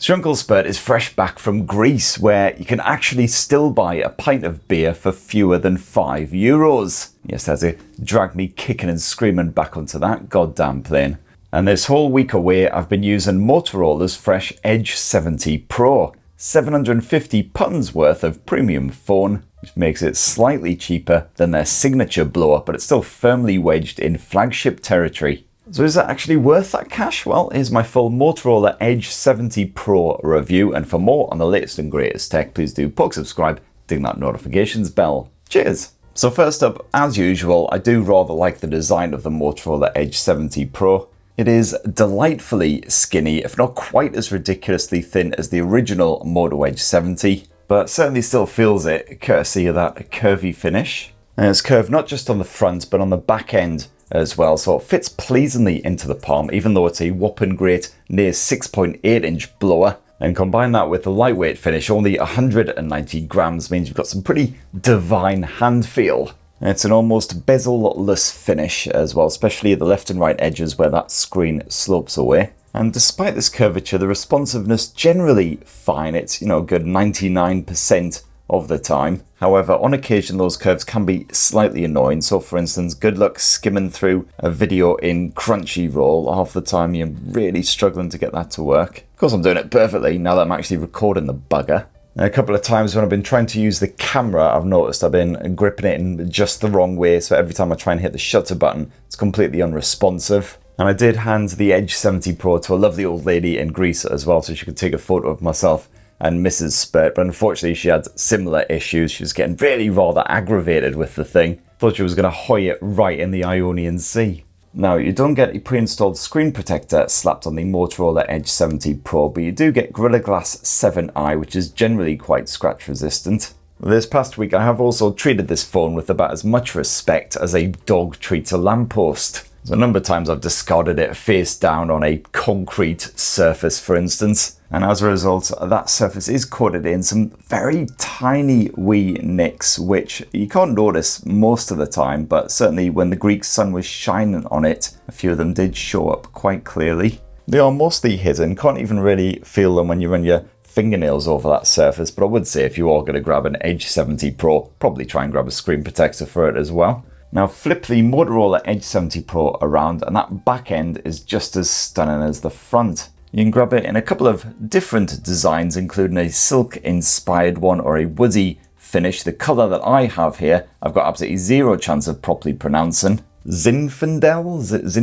So Uncle Spurt is fresh back from Greece, where you can actually still buy a pint of beer for fewer than €5. Yes, that's it. Dragged me kicking and screaming back onto that goddamn plane. And this whole week away, I've been using Motorola's fresh Edge 70 Pro. £750 worth of premium phone, which makes it slightly cheaper than their signature blower, but it's still firmly wedged in flagship territory. So is that actually worth that cash? Well, here's my full Motorola Edge 70 Pro review, and for more on the latest and greatest tech, please do poke subscribe, ding that notifications bell. Cheers! So first up, as usual, I do rather like the design of the Motorola Edge 70 Pro. It is delightfully skinny, if not quite as ridiculously thin as the original Moto Edge 70, but certainly still feels it, courtesy of that curvy finish. And it's curved not just on the front, but on the back end as well, so it fits pleasingly into the palm, even though it's a whopping great near 6.8-inch blower. And combine that with the lightweight finish, only 190 grams, means you've got some pretty divine hand feel. It's an almost bezel-less finish as well, especially at the left and right edges where that screen slopes away. And despite this curvature, the responsiveness generally fine. It's, a good 99% of the time. However, on occasion those curves can be slightly annoying. So for instance, good luck skimming through a video in Crunchyroll. Half the time you're really struggling to get that to work. Of course I'm doing it perfectly now that I'm actually recording the bugger. A couple of times when I've been trying to use the camera, I've noticed I've been gripping it in just the wrong way. So every time I try and hit the shutter button, it's completely unresponsive. And I did hand the Edge 70 Pro to a lovely old lady in Greece as well, so she could take a photo of myself and Mrs. Spurt, but unfortunately she had similar issues. She was getting really rather aggravated with the thing. Thought she was going to hoy it right in the Ionian Sea. Now, you don't get a pre-installed screen protector slapped on the Motorola Edge 70 Pro, but you do get Gorilla Glass 7i, which is generally quite scratch resistant. This past week I have also treated this phone with about as much respect as a dog treats a lamppost. So a number of times I've discarded it face down on a concrete surface, for instance. And as a result, that surface is coated in some very tiny wee nicks, which you can't notice most of the time, but certainly when the Greek sun was shining on it, a few of them did show up quite clearly. They are mostly hidden, can't even really feel them when you run your fingernails over that surface, but I would say if you are going to grab an Edge 70 Pro, probably try and grab a screen protector for it as well. Now flip the Motorola Edge 70 Pro around and that back end is just as stunning as the front. You can grab it in a couple of different designs, including a silk inspired one or a woody finish. The colour that I have here, I've got absolutely zero chance of properly pronouncing. Zinfandel?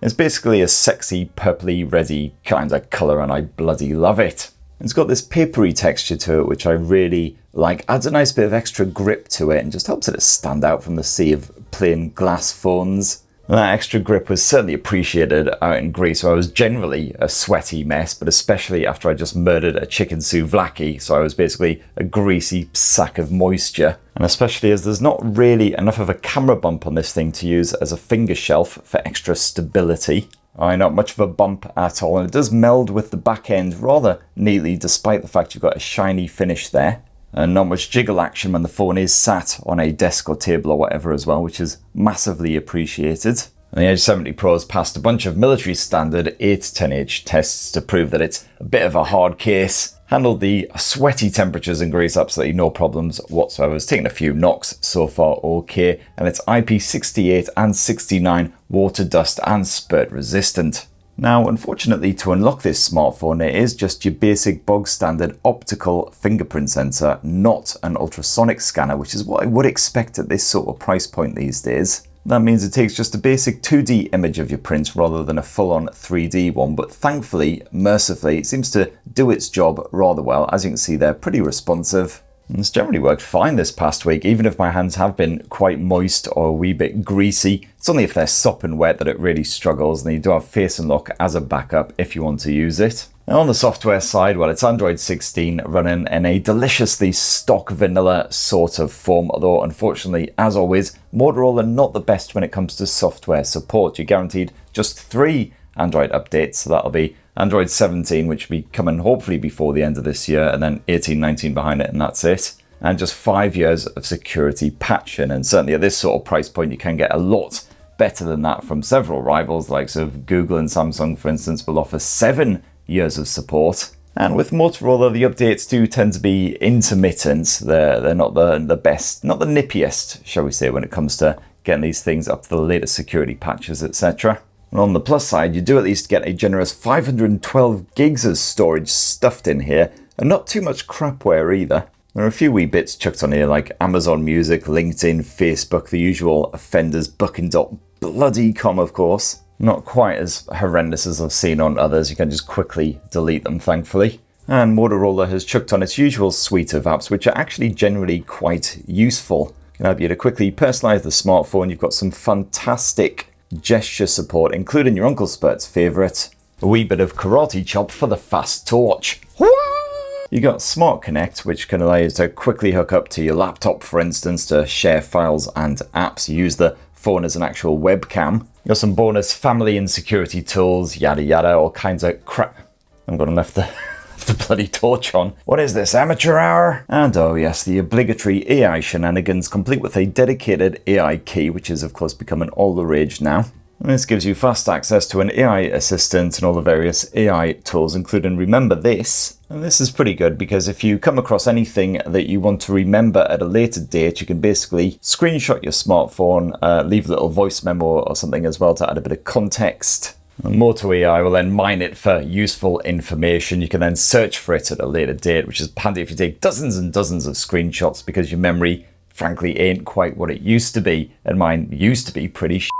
It's basically a sexy purpley reddy kind of colour and I bloody love it. It's got this papery texture to it, which I really like. Adds a nice bit of extra grip to it and just helps it stand out from the sea of plain glass phones. And that extra grip was certainly appreciated out in Greece, where I was generally a sweaty mess, but especially after I just murdered a chicken souvlaki, so I was basically a greasy sack of moisture. And especially as there's not really enough of a camera bump on this thing to use as a finger shelf for extra stability. Not much of a bump at all, and it does meld with the back end rather neatly, despite the fact you've got a shiny finish there. And not much jiggle action when the phone is sat on a desk or table or whatever as well, which is massively appreciated. And the Edge 70 Pro has passed a bunch of military standard 810H tests to prove that it's a bit of a hard case. Handled the sweaty temperatures in Greece absolutely no problems whatsoever. It's taken a few knocks so far okay, and it's IP68 and 69 water, dust and spurt resistant. Now, unfortunately, to unlock this smartphone, it is just your basic bog standard optical fingerprint sensor, not an ultrasonic scanner, which is what I would expect at this sort of price point these days. That means it takes just a basic 2D image of your print rather than a full-on 3D one, but thankfully, mercifully, it seems to do its job rather well. As you can see, they're pretty responsive. And it's generally worked fine this past week, even if my hands have been quite moist or a wee bit greasy. It's only if they're sopping wet that it really struggles, and you do have Face Unlock as a backup if you want to use it. Now on the software side, well, it's Android 16 running in a deliciously stock vanilla sort of form, although unfortunately, as always, Motorola are not the best when it comes to software support. You're guaranteed just 3 Android updates, so that'll be Android 17, which will be coming hopefully before the end of this year, and then 18, 19 behind it, and that's it. And just 5 years of security patching, and certainly at this sort of price point, you can get a lot better than that from several rivals, like Google and Samsung, for instance, will offer 7 years of support. And with Motorola, the updates do tend to be intermittent. They're not the best, not the nippiest, shall we say, when it comes to getting these things up to the latest security patches, etc. And on the plus side, you do at least get a generous 512 gigs of storage stuffed in here, and not too much crapware either. There are a few wee bits chucked on here like Amazon Music, LinkedIn, Facebook, the usual offenders, Booking.com of course. Not quite as horrendous as I've seen on others, you can just quickly delete them thankfully. And Motorola has chucked on its usual suite of apps which are actually generally quite useful. It can help you to quickly personalise the smartphone. You've got some fantastic gesture support, including your Uncle Spurt's favourite, a wee bit of karate chop for the fast torch. You got Smart Connect, which can allow you to quickly hook up to your laptop, for instance, to share files and apps. Use the phone as an actual webcam. You got some bonus family and security tools, yada yada, all kinds of crap. I'm going to left the bloody torch on. What is this, amateur hour? And oh yes, the obligatory AI shenanigans, complete with a dedicated AI key, which is of course becoming all the rage now. And this gives you fast access to an AI assistant and all the various AI tools, including Remember This. And this is pretty good because if you come across anything that you want to remember at a later date, you can basically screenshot your smartphone, leave a little voice memo or something as well to add a bit of context. And Moto AI will then mine it for useful information. You can then search for it at a later date, which is handy if you take dozens and dozens of screenshots because your memory, frankly, ain't quite what it used to be. And mine used to be pretty shit.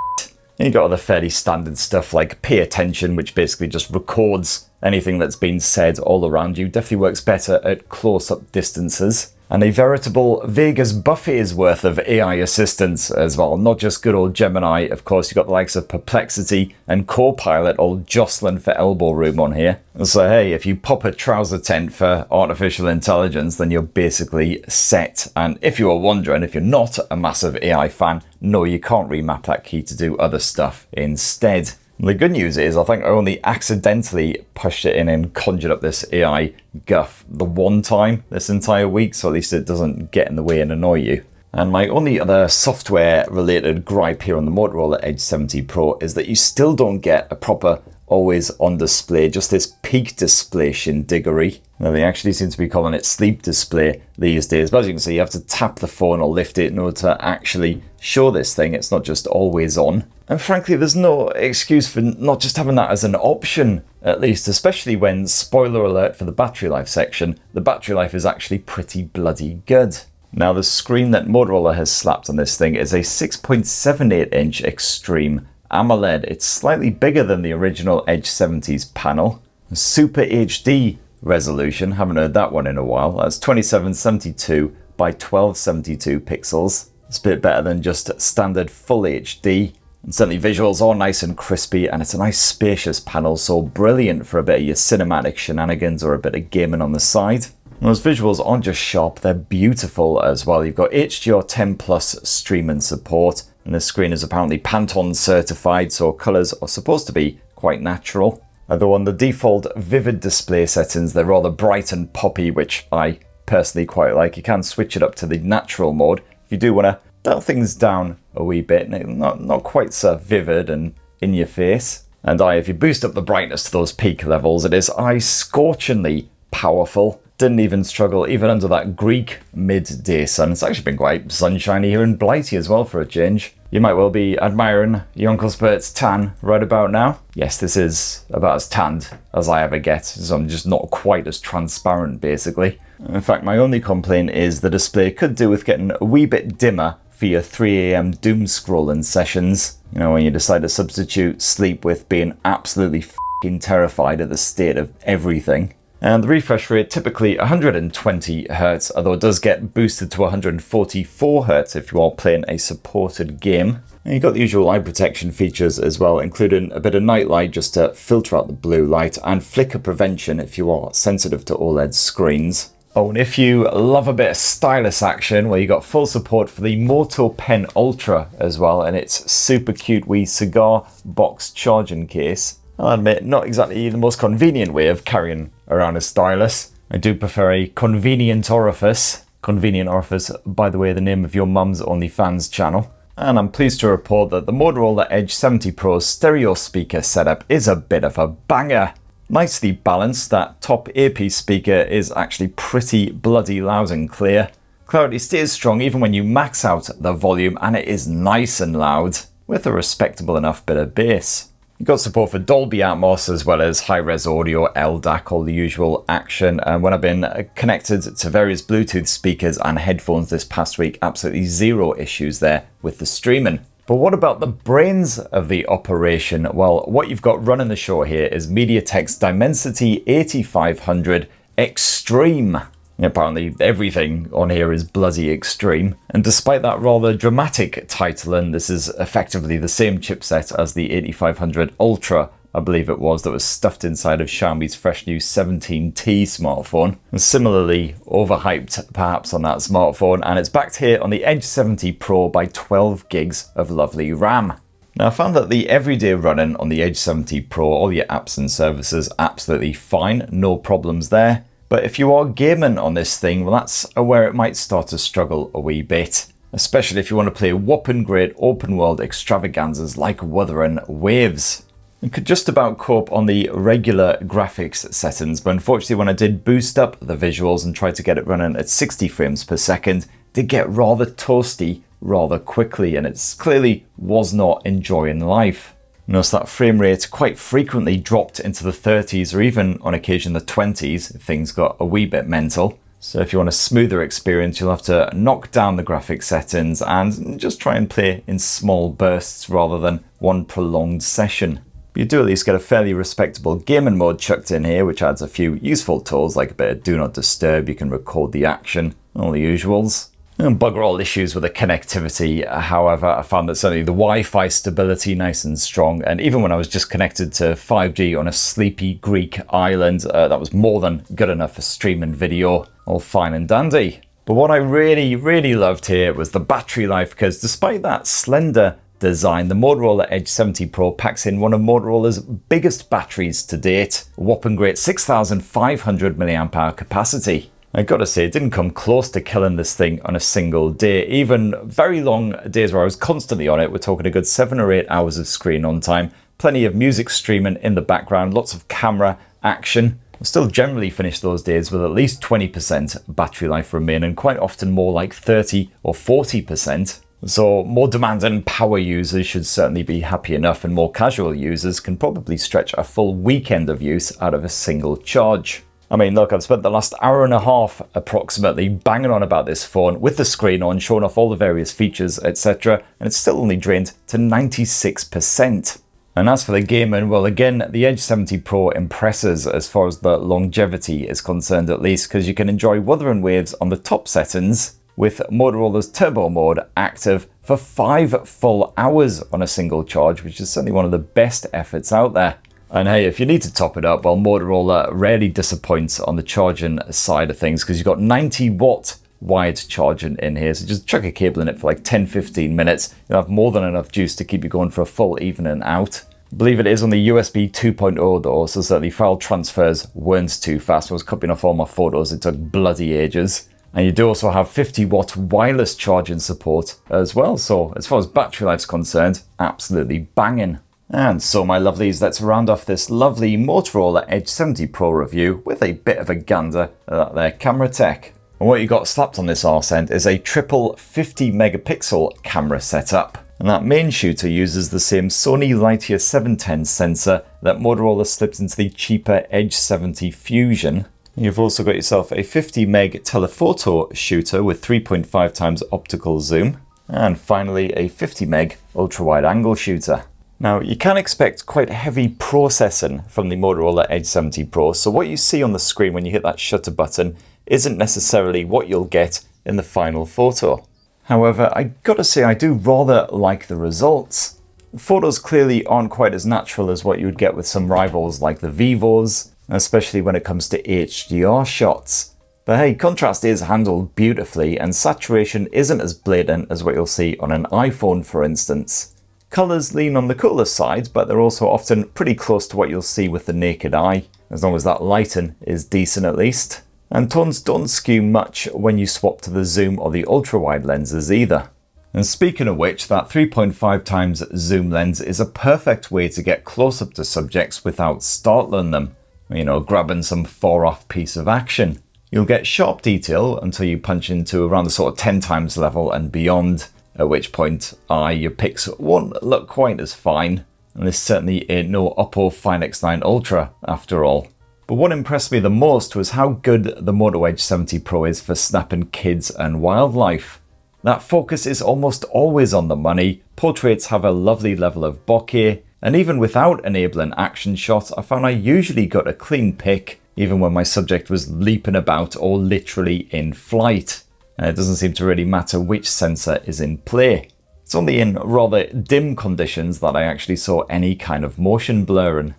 You got other fairly standard stuff like Pay Attention, which basically just records anything that's been said all around you. Definitely works better at close-up distances. And a veritable Vegas buffet's worth of AI assistants as well. Not just good old Gemini, of course. You've got the likes of Perplexity and Copilot all jostling for elbow room on here. So hey, if you pop a trouser tent for artificial intelligence, then you're basically set. And if you were wondering, if you're not a massive AI fan, no, you can't remap that key to do other stuff instead. The good news is I think I only accidentally pushed it in and conjured up this AI guff the one time this entire week, so at least it doesn't get in the way and annoy you. And my only other software related gripe here on the Motorola Edge 70 Pro is that you still don't get a proper always on display, just this peak display shindiggery. Now they actually seem to be calling it sleep display these days, but as you can see you have to tap the phone or lift it in order to actually show this thing. It's not just always on. And frankly, there's no excuse for not just having that as an option, at least, especially when, spoiler alert for the battery life section, the battery life is actually pretty bloody good. Now, the screen that Motorola has slapped on this thing is a 6.78-inch Extreme AMOLED. It's slightly bigger than the original Edge 70's panel. Super HD resolution, haven't heard that one in a while. That's 2772 by 1272 pixels. It's a bit better than just standard Full HD. And certainly visuals are nice and crispy, and it's a nice spacious panel, so brilliant for a bit of your cinematic shenanigans or a bit of gaming on the side. And those visuals aren't just sharp, they're beautiful as well. You've got HDR10 Plus streaming support, and this screen is apparently Pantone certified, so colours are supposed to be quite natural. Although on the default vivid display settings, they're rather bright and poppy, which I personally quite like. You can switch it up to the natural mode if you do want to dial things down a wee bit, not quite so vivid and in your face. And if you boost up the brightness to those peak levels, it is eye-scorchingly powerful. Didn't even struggle even under that Greek midday sun. It's actually been quite sunshiny here in Blighty as well for a change. You might well be admiring your Uncle Spurt's tan right about now. Yes, this is about as tanned as I ever get, so I'm just not quite as transparent basically. In fact, my only complaint is the display could do with getting a wee bit dimmer for your 3 AM doom scrolling sessions. You know, when you decide to substitute sleep with being absolutely f***ing terrified at the state of everything. And the refresh rate typically 120 Hz, although it does get boosted to 144 Hz if you are playing a supported game. And you've got the usual eye protection features as well, including a bit of night light just to filter out the blue light, and flicker prevention if you are sensitive to OLED screens. Oh, and if you love a bit of stylus action, well, you got full support for the Moto Pen Ultra as well, and its super cute wee cigar box charging case. I'll admit, not exactly the most convenient way of carrying around a stylus. I do prefer a convenient orifice. Convenient orifice, by the way, the name of your mum's OnlyFans channel. And I'm pleased to report that the Motorola Edge 70 Pro's stereo speaker setup is a bit of a banger. Nicely balanced, that top earpiece speaker is actually pretty bloody loud and clear. Clarity stays strong even when you max out the volume, and it is nice and loud, with a respectable enough bit of bass. You've got support for Dolby Atmos as well as high-res audio, LDAC, all the usual action. And when I've been connected to various Bluetooth speakers and headphones this past week, absolutely zero issues there with the streaming. But what about the brains of the operation? Well, what you've got running the show here is MediaTek's Dimensity 8500 Extreme. Apparently everything on here is bloody extreme. And despite that rather dramatic title, and this is effectively the same chipset as the 8500 Ultra, I believe it was, that was stuffed inside of Xiaomi's fresh new 17T smartphone. And similarly overhyped perhaps on that smartphone, and it's backed here on the Edge 70 Pro by 12 gigs of lovely RAM. Now, I found that the everyday running on the Edge 70 Pro, all your apps and services, absolutely fine, no problems there. But if you are gaming on this thing, well, that's where it might start to struggle a wee bit. Especially if you want to play whopping great open world extravaganzas like Wuthering Waves. It could just about cope on the regular graphics settings, but unfortunately when I did boost up the visuals and try to get it running at 60 frames per second, it did get rather toasty rather quickly, and it clearly was not enjoying life. Notice that frame rate quite frequently dropped into the 30s or even on occasion the 20s if things got a wee bit mental. So if you want a smoother experience, you'll have to knock down the graphics settings and just try and play in small bursts rather than one prolonged session. But you do at least get a fairly respectable gaming mode chucked in here, which adds a few useful tools like a bit of do not disturb, you can record the action, all the usuals. And bugger all issues with the connectivity. However, I found that certainly the Wi-Fi stability nice and strong, and even when I was just connected to 5G on a sleepy Greek island, that was more than good enough for streaming video, all fine and dandy. But what I really loved here was the battery life, because despite that slender design, the Motorola Edge 70 Pro packs in one of Motorola's biggest batteries to date, a whopping great 6,500 mAh capacity. I gotta say, it didn't come close to killing this thing on a single day. Even very long days where I was constantly on it, we're talking a good 7 or 8 hours of screen on time, plenty of music streaming in the background, lots of camera action. I still generally finish those days with at least 20% battery life remaining, quite often more like 30 or 40%. So more demanding power users should certainly be happy enough, and more casual users can probably stretch a full weekend of use out of a single charge. I mean, look, I've spent the last hour and a half approximately banging on about this phone with the screen on, showing off all the various features, etc., and it's still only drained to 96%. And as for the gaming, well, again, the Edge 70 Pro impresses as far as the longevity is concerned, at least, because you can enjoy Wuthering Waves on the top settings with Motorola's Turbo Mode active for 5 full hours on a single charge, which is certainly one of the best efforts out there. And hey, if you need to top it up, well, Motorola rarely disappoints on the charging side of things, because you've got 90-watt wired charging in here, so just chuck a cable in it for like 10-15 minutes. You'll have more than enough juice to keep you going for a full evening out. I believe it is on the USB 2.0 though, so certainly file transfers weren't too fast. I was copying off all my photos, it took bloody ages. And you do also have 50-watt wireless charging support as well, so as far as battery life's concerned, absolutely banging. And so my lovelies, let's round off this lovely Motorola Edge 70 Pro review with a bit of a gander at their camera tech. And what you got slapped on this arse end is a triple 50 megapixel camera setup. And that main shooter uses the same Sony Lightyear 710 sensor that Motorola slipped into the cheaper Edge 70 Fusion. You've also got yourself a 50 meg telephoto shooter with 3.5 times optical zoom. And finally a 50 meg ultra wide angle shooter. Now, you can expect quite heavy processing from the Motorola Edge 70 Pro, so what you see on the screen when you hit that shutter button isn't necessarily what you'll get in the final photo. However, I gotta say I do rather like the results. The photos clearly aren't quite as natural as what you would get with some rivals like the Vivos, especially when it comes to HDR shots. But hey, contrast is handled beautifully, and saturation isn't as blatant as what you'll see on an iPhone, for instance. Colours lean on the cooler side, but they're also often pretty close to what you'll see with the naked eye, as long as that lighting is decent at least. And tones don't skew much when you swap to the zoom or the ultra-wide lenses either. And speaking of which, that 3.5 times zoom lens is a perfect way to get close up to subjects without startling them. you know, grabbing some far-off piece of action. You'll get sharp detail until you punch into around the sort of 10 times level and beyond, at which point your pics won't look quite as fine, and this certainly ain't no Oppo Find X9 Ultra after all. But what impressed me the most was how good the Moto Edge 70 Pro is for snapping kids and wildlife. That focus is almost always on the money, portraits have a lovely level of bokeh, and even without enabling action shots, I found I usually got a clean pic, even when my subject was leaping about or literally in flight. And it doesn't seem to really matter which sensor is in play. It's only in rather dim conditions that I actually saw any kind of motion blurring.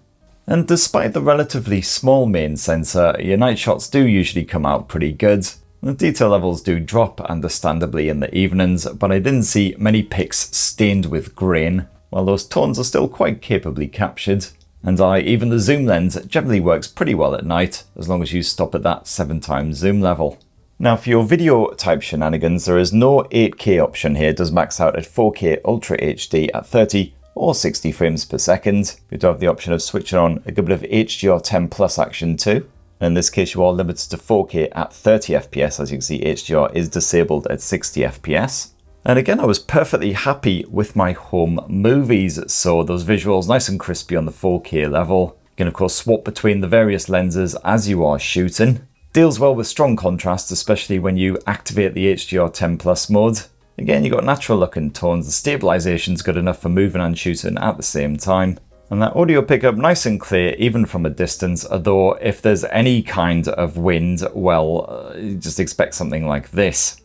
And despite the relatively small main sensor, your night shots do usually come out pretty good. The detail levels do drop understandably in the evenings, but I didn't see many pics stained with grain, while those tones are still quite capably captured. And even the zoom lens generally works pretty well at night, as long as you stop at that 7x zoom level. Now for your video type shenanigans, there is no 8K option here. It does max out at 4K Ultra HD at 30 or 60 frames per second. You do have the option of switching on a good bit of HDR10 Plus action too. In this case, you are limited to 4K at 30 FPS. As you can see, HDR is disabled at 60 FPS. And again, I was perfectly happy with my home movies. So those visuals nice and crispy on the 4K level. You can of course swap between the various lenses as you are shooting. Deals well with strong contrast, especially when you activate the HDR10 Plus mode. Again, you've got natural looking tones, the stabilization's good enough for moving and shooting at the same time. And that audio pickup nice and clear even from a distance, although if there's any kind of wind, well, just expect something like this.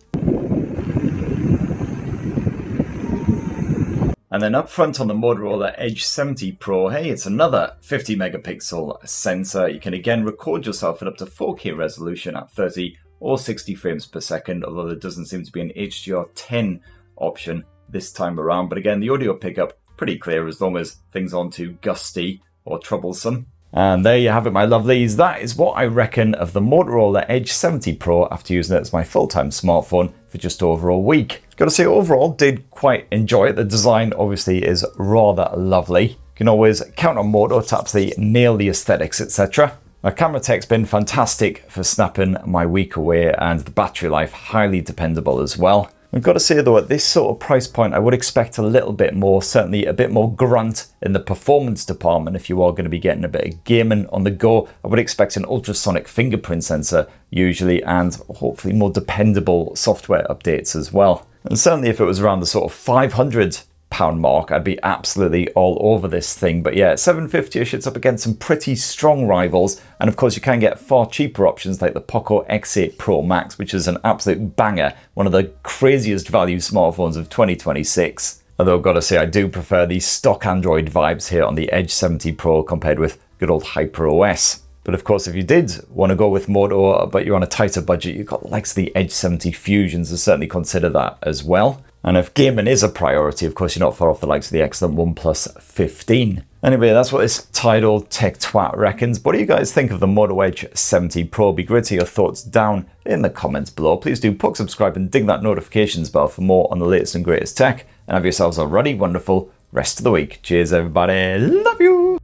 And then up front on the Motorola Edge 70 Pro, hey, it's another 50 megapixel sensor. You can again record yourself at up to 4K resolution at 30 or 60 frames per second, although there doesn't seem to be an HDR10 option this time around. But again, the audio pickup pretty clear as long as things aren't too gusty or troublesome. And there you have it, my lovelies. That is what I reckon of the Motorola Edge 70 Pro after using it as my full-time smartphone for just over a week. Gotta say, overall, did quite enjoy it. The design obviously is rather lovely. You can always count on Moto to absolutely nail the aesthetics, etc. My camera tech's been fantastic for snapping my week away, and the battery life highly dependable as well. I've got to say though, at this sort of price point, I would expect a little bit more, certainly a bit more grunt in the performance department. If you are going to be getting a bit of gaming on the go, I would expect an ultrasonic fingerprint sensor usually, and hopefully more dependable software updates as well. And certainly if it was around the sort of £500 mark, I'd be absolutely all over this thing. But yeah, 750ish, it's up against some pretty strong rivals. And of course, you can get far cheaper options like the Poco X8 Pro Max, which is an absolute banger, one of the craziest value smartphones of 2026. Although I've got to say, I do prefer the stock Android vibes here on the Edge 70 Pro compared with good old HyperOS. But of course, if you did want to go with Moto, but you're on a tighter budget, you've got the likes of the Edge 70 Fusion, so certainly consider that as well. And if gaming is a priority, of course, you're not far off the likes of the excellent OnePlus 15. Anyway, that's what this tidal tech twat reckons. What do you guys think of the Moto Edge 70 Pro? Be great to hear your thoughts down in the comments below. Please do poke subscribe and ding that notifications bell for more on the latest and greatest tech. And have yourselves a ruddy, wonderful rest of the week. Cheers, everybody. Love you.